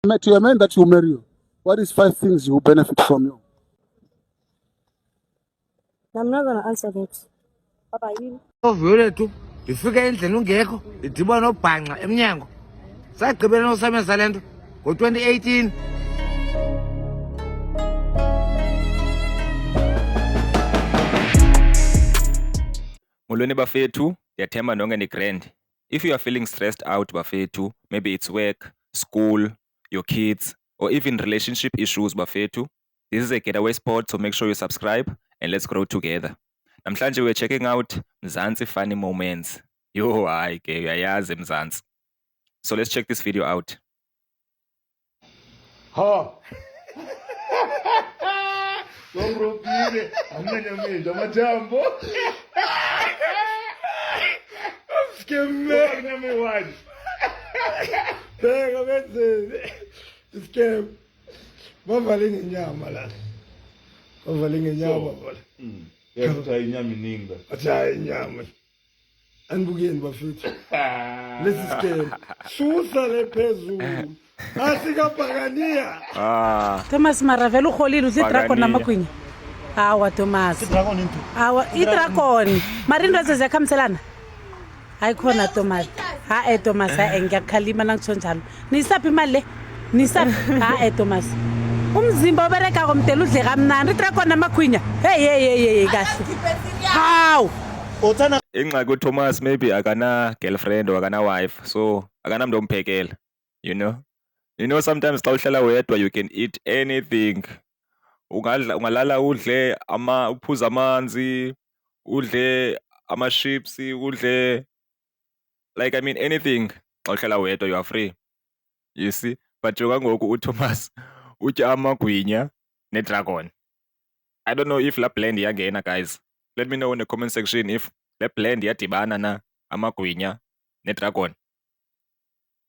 met you a man that will marry you. What is 5 things you will benefit from you? I'm not gonna answer that. What about you? Violethu ndifika endlini ungekho ndidibana nobhanqa emnyango sagqibela nosameza le nto ngo-2018. Molweni bafethu, ndiyathemba nonke ni-grand. If you are feeling stressed out bafethu, maybe it's work, school, your kids, or even relationship issues bafethu, this is a getaway spot, so make sure you subscribe and let's grow together. Namhlanje we're checking out Mzansi Funny Moments. Yo, hayi ke uyayazi Mzansi. So let's check this video out. Ha. Ngomropile amanyameza amajambo. Skemme nami wani. Beka benze. Skem. Bavale ngenyama la. Bavale ngenyama bala. Yathatha inyama iningi. Athatha inyama. Anibukeni bafethu. Lesi skem. Susa le phezulu. Asikapakania. Thomas Maravelo ukholile udla dragon namakhwinya. Hawa Thomas. Dragon into. Hawa dragon. Marindo zezakhamselana. Ayikhona Thomas. Ha Thomas ngiyakhalima nangisonjalo. Nisaphi imali le? Nisaphi? Ha Thomas. Umzimba obereka komtela udle kamnandi dragon namakhwinya. Hey kahle. Haw. Othana Ingxaki uThomas maybe akana girlfriend or akana wife, so akanamntu omphekela, you know. You know, sometimes xa uhlala wedwa you can eat anything. Ungalala udle uphuza amanzi, udle ama-chips, udle like I mean anything. Xa uhlala wedwa you are free. You see? But njengoku uThomas utya amagwinya nedragon. I don't know if la blend iyangena guys. Let me know in the comment section if la blend iyadibana na amagwinya nedragon.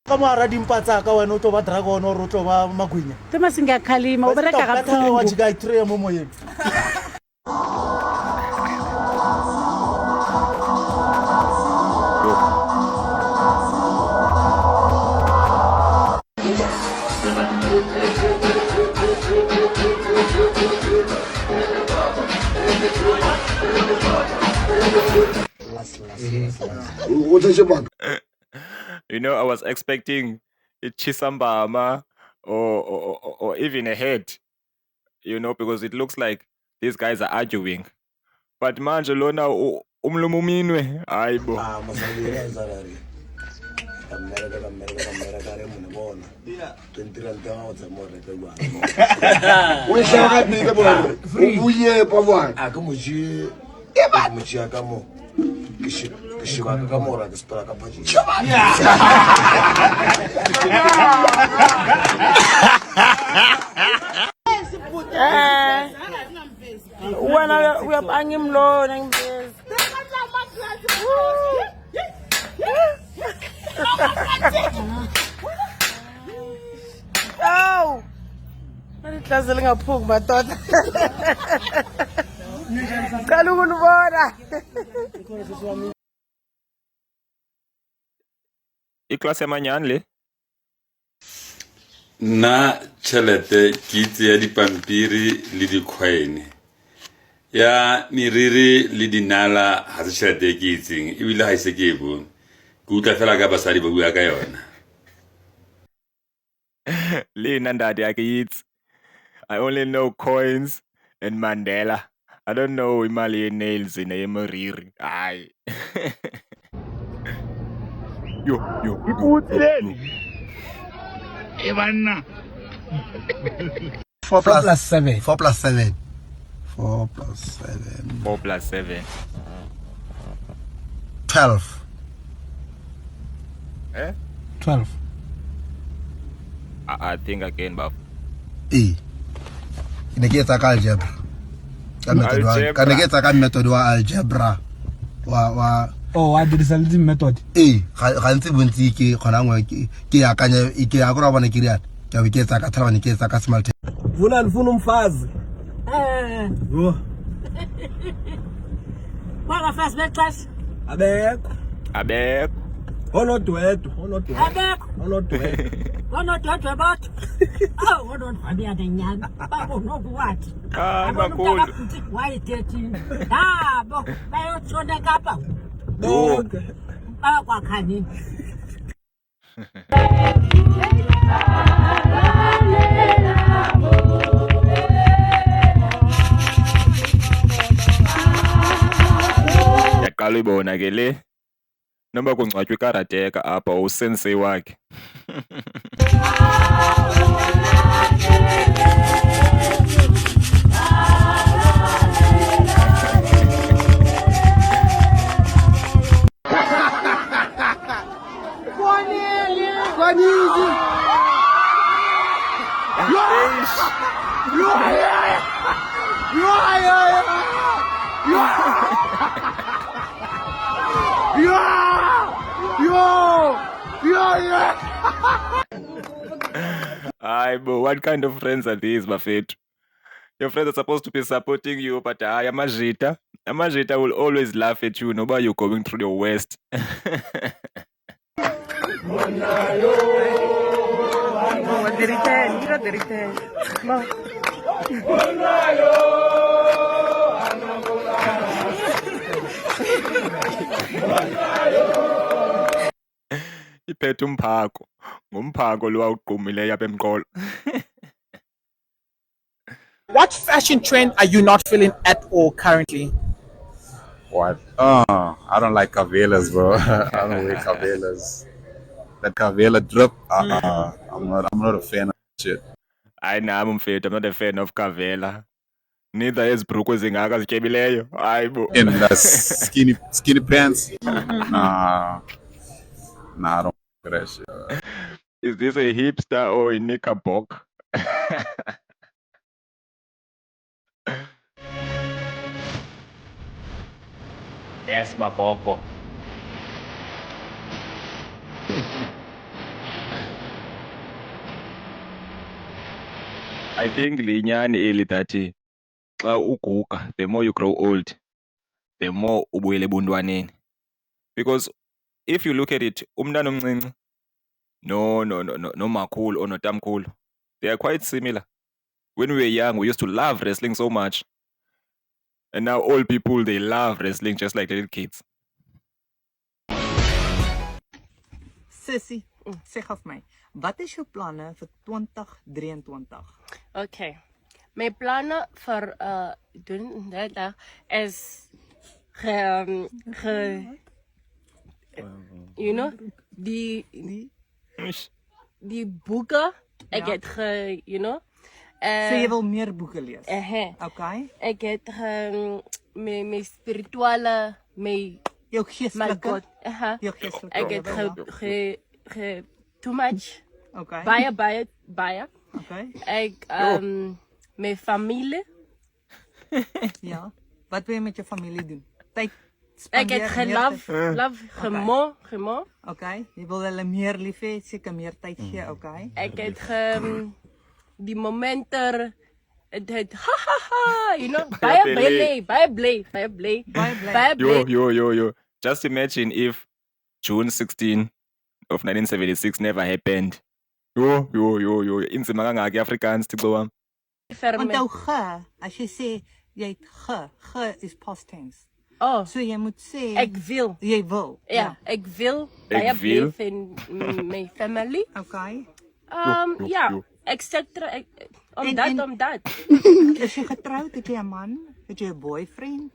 kamara dimpatsa ka wena o tlo ba dragon or o tlo ba magwinya. Thomas ngiyakhalima ubereka Wa kabuhlungu. jika i3 mo moyeng. You know, I was expecting a chisambama or even a head, you know, because it looks like these guys are arguing. But manje lona umlomo minwe hayibo. Masalari. Kamera re mo bona. 20 rand ka go tsa mo reka jwa. We shaka bika bona. Ubuye pa bona. A ka moji. Moji ka mo. Ke ba ka mo ra ke spela ka phaji. Wena uyabanga imlona ngibeza. Aw. Malihlaze lingaphuki madoda. Cala ukunibona. Iklase yamanyani le. Nna tšhelete ke itse ya dipampiri le dikgwene ya meriri le dinala ga se tšhelete e ke itseng ebile ga ise ke e bone ke utlwa fela ka basadi ba bua ka yona. Lena ndadi akayitsi. I only know coins and Mandela. I don't know imali ye-nails neyemeriri. Hayi. Yo. Evanna. 4 plus 7. 4 plus 7. 12. Eh? 12. I think again, Baf. E. Ine ke tsa ka algebra. Ka method wa algebra. Wa Oh, I did the method. Ga ntse bontsi ke khona ngwe ke ya kanya ke ya go ra bona ke riana. Ke a ke tsa ka thabane ke tsa ka small time. Vuna nifuna umfazi. Yo. Wanga fast bexesha. Abekho. Abekho. Onodwedwe. Abekho. Onodwedwe. Wanododwe bathi. Awu wanodvabia nenyanga. Babonokuwathi. Makhulu. Wayethethi. Yabo bayotshona kapha. Oh. Bakwakhani. Yaqala uyibona ke le noba kungcwatywa ikarateka apha usensei wakhe. But what kind of friends are these, Bafethu? Your friends are supposed to be supporting you, but Amajita will always laugh at you, noba you're going through your worst. Iphethe umphako ngumphako lo awuqumileyo apha emqolo. What fashion trend are you not feeling at all currently? What? I don't like Cavelas, bro. I don't wear Cavelas. That Cavela drip, I'm not a fan of that shit. Hayi nami mfethu, I'm not a fan of Kavela. Neither is Bruko zingaka zityebileyo. Hayi bo. In the skinny pants? Nah, I don't like that shit. Is this a hipster or a knickerbocker? Yes, Maboko. I think linyani eli that xa uguga, the more you grow old, the more ubuyele ebuntwaneni. Because if you look at it, umntana omncinci no makhulu or notamkhulu, they are quite similar. When we were young, we used to love wrestling so much. And now old people, they love wrestling just like little kids. Sissy, zeg af my, wat is jou planne vir 2023? Okay. My planne vir doen dit is you know, die boeke ek het you know. So jy wil meer boeke lees? Okay. Ek het my spirituele, my jou geestelike. Jou geestelike. Ek het too much. Okay. Baie. Okay. Ek my familie. Ja. Wat wil jy met jou familie doen? Tyd ek het gemo. Okay. Jy wil hulle meer lief hê, seker meer tyd gee, okay? Ek het die momenter het ha, you know, baie bly. Yo. Just imagine if June 16 of 1976 never happened. Yo. Inzima kangaka Afrikaans Thixo wami. Onthou as jy sê jy het is past tense. Oh. So jy moet sê ek wil. Jy wil. Ja, ek wil baie bly in my family. Okay. Ja, etc. Omdat. Is jy getroud? Het jy 'n man? Het jy 'n boyfriend?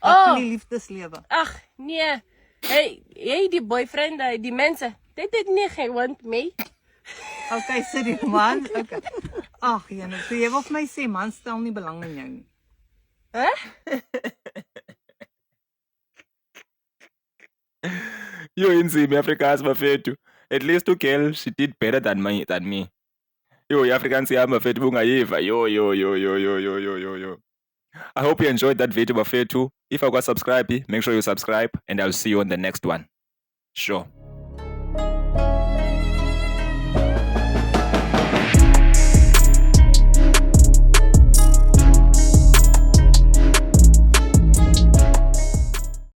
Oh, die liefdeslewe. Ag, nee. Hey, die boyfriend, die mense, dit het nie gewond mee. Okay, so die man, okay. Ag, Jane, so jy wil vir my sê man stel nie belang in jou nie. Yo, inzima Afrikaans Bafethu. At least a girl, she did better than me. Yo, Afrikaans yami Bafethu bungayiva. Yo. I hope you enjoyed that video Bafethu. If you got subscribe, make sure you subscribe and I'll see you on the next one. Sure.